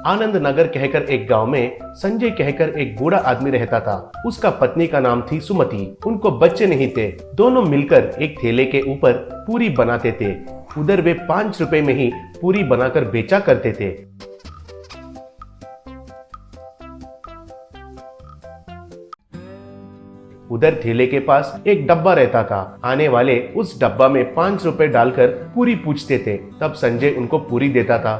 आनंद नगर कहकर एक गांव में संजय कहकर एक बूढ़ा आदमी रहता था। उसका पत्नी का नाम थी सुमति। उनको बच्चे नहीं थे। दोनों मिलकर एक ठेले के ऊपर पूरी बनाते थे। उधर वे 5 रुपए में ही पूरी बनाकर बेचा करते थे। उधर ठेले के पास एक डब्बा रहता था। आने वाले उस डब्बा में 5 रुपए डालकर पूरी पूछते थे। तब संजय उनको पूरी देता था।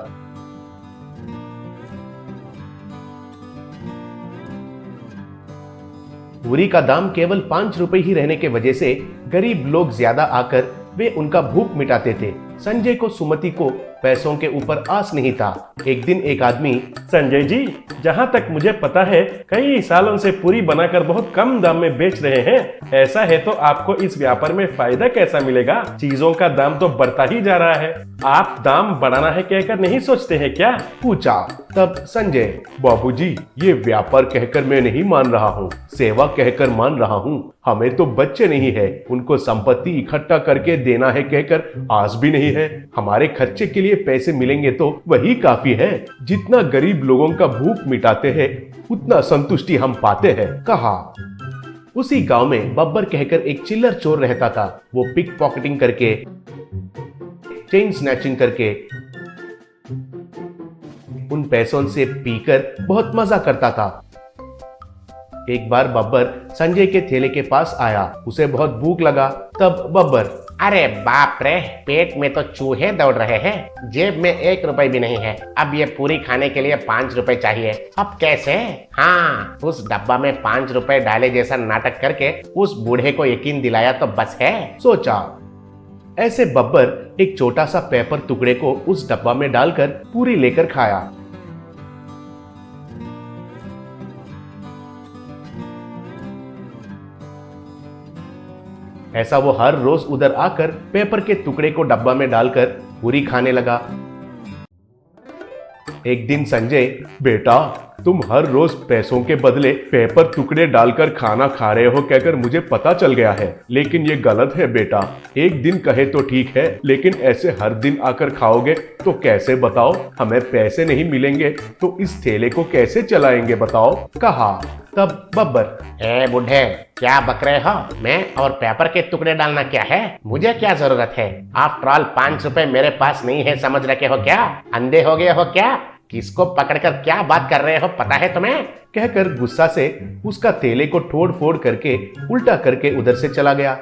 पूरी का दाम केवल 5 रुपए ही रहने के वजह से गरीब लोग ज्यादा आकर वे उनका भूख मिटाते थे। संजय को सुमति को पैसों के ऊपर आस नहीं था। एक दिन एक आदमी, संजय जी, जहाँ तक मुझे पता है कई सालों से पूरी बनाकर बहुत कम दाम में बेच रहे हैं। ऐसा है तो आपको इस व्यापार में फायदा कैसा मिलेगा? चीजों का दाम तो बढ़ता ही जा रहा है। आप दाम बढ़ाना है कहकर नहीं सोचते हैं क्या? पूछा। तब संजय, बाबूजी, ये व्यापार कहकर मैं नहीं मान रहा हूँ, सेवा कहकर मान रहा हूँ। हमें तो बच्चे नहीं है, उनको संपत्ति इकट्ठा करके देना है कहकर आस भी नहीं है। हमारे खर्चे के लिए पैसे मिलेंगे तो वही काफी है। जितना गरीब लोगों का भूख मिटाते हैं उतना संतुष्टि हम पाते हैं, कहा। उसी गांव में बब्बर कहकर एक चिल्लर चोर रहता था। वो पिक पॉकेटिंग करके, चेन स्नैचिंग करके उन पैसों से पीकर बहुत मजा करता था। एक बार बब्बर संजय के ठेले के पास आया। उसे बहुत भूख लगा। तब बब्बर, अरे बाप रे, पेट में तो चूहे दौड़ रहे हैं, जेब में 1 रुपए भी नहीं है। अब ये पूरी खाने के लिए 5 रुपए चाहिए। अब कैसे? हाँ, उस डब्बा में 5 रुपए डाले जैसा नाटक करके उस बूढ़े को यकीन दिलाया तो बस है, सोचा। ऐसे बब्बर एक छोटा सा पेपर टुकड़े को उस डब्बा में डालकर पूरी लेकर खाया। ऐसा वो हर रोज उधर आकर पेपर के टुकड़े को डब्बा में डालकर पूरी खाने लगा। एक दिन संजय, बेटा, तुम हर रोज पैसों के बदले पेपर टुकड़े डालकर खाना खा रहे हो कहकर मुझे पता चल गया है, लेकिन ये गलत है बेटा। एक दिन कहे तो ठीक है, लेकिन ऐसे हर दिन आकर खाओगे तो कैसे बताओ? हमें पैसे नहीं मिलेंगे तो इस ठेले को कैसे चलाएंगे बताओ, कहा। तब बब्बर, ए बूढ़े, क्या बक रहे हो? मैं और पेपर के टुकड़े डालना क्या है? मुझे क्या जरूरत है? आफ्टर ऑल 5 रुपए मेरे पास नहीं है, समझ रखे हो क्या? अंधे हो गए हो क्या? किसको पकड़कर क्या बात कर रहे हो, पता है तुम्हें? कहकर गुस्सा से उसका थैले को तोड़ फोड़ करके उल्टा करके उधर से चला गया।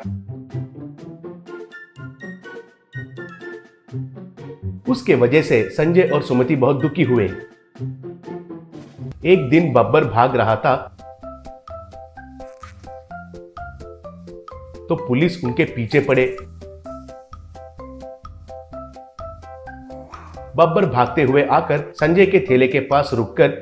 उसके वजह से संजय और सुमति बहुत दुखी हुए। एक दिन बब्बर भाग रहा था तो पुलिस उनके पीछे पड़े। बब्बर भागते हुए आकर संजय के ठेले के पास रुककर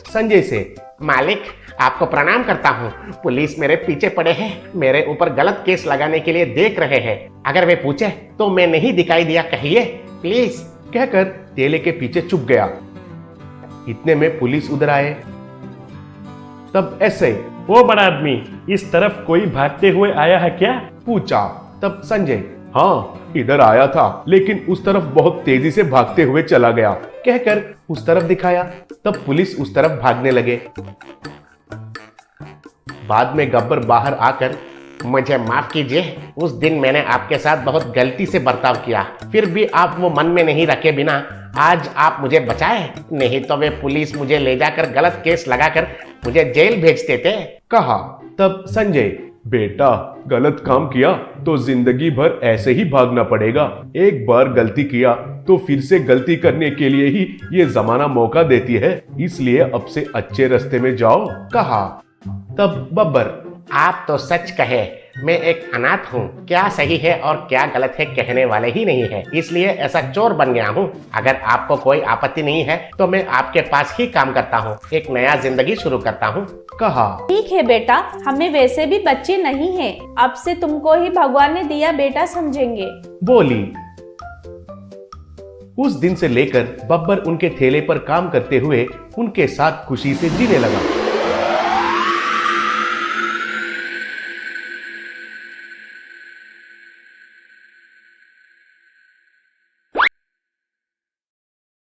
संजय से, मालिक, आपको प्रणाम करता हूँ। पुलिस मेरे पीछे पड़े हैं, मेरे ऊपर गलत केस लगाने के लिए देख रहे हैं। अगर वे पूछे तो मैं नहीं दिखाई दिया कहिए, प्लीज, कहकर ठेले के पीछे चुप गया। इतने में पुलिस उधर आए। तब ऐसे, वो बड़ा आदमी, इस तरफ कोई भागते हुए आया है क्या? पूछा। तब संजय, हाँ, इधर आया था, लेकिन उस तरफ बहुत तेजी से भागते हुए चला गया, कहकर उस तरफ दिखाया। तब पुलिस उस तरफ भागने लगे। बाद में गब्बर बाहर आकर, मुझे माफ कीजिए, उस दिन मैंने आपके साथ बहुत गलती से बर्ताव किया, फिर भी आप वो मन में नहीं रखे बिना आज आप मुझे बचाए, नहीं तो वे पुलिस मुझे ले जाकर गलत केस लगाकर मुझे जेल भेजते थे, कहा। तब संजय, बेटा, गलत काम किया तो जिंदगी भर ऐसे ही भागना पड़ेगा। एक बार गलती किया तो फिर से गलती करने के लिए ही ये जमाना मौका देती है, इसलिए अब से अच्छे रास्ते में जाओ, कहा। तब बब्बर, आप तो सच कहे, मैं एक अनाथ हूँ, क्या सही है और क्या गलत है कहने वाले ही नहीं है, इसलिए ऐसा चोर बन गया हूँ। अगर आपको कोई आपत्ति नहीं है तो मैं आपके पास ही काम करता हूँ, एक नया जिंदगी शुरू करता हूँ, कहा। ठीक है बेटा, हमें वैसे भी बच्चे नहीं हैं, अब से तुमको ही भगवान ने दिया बेटा समझेंगे, बोली। उस दिन से लेकर बब्बर उनके ठेले पर काम करते हुए उनके साथ खुशी से जीने लगा।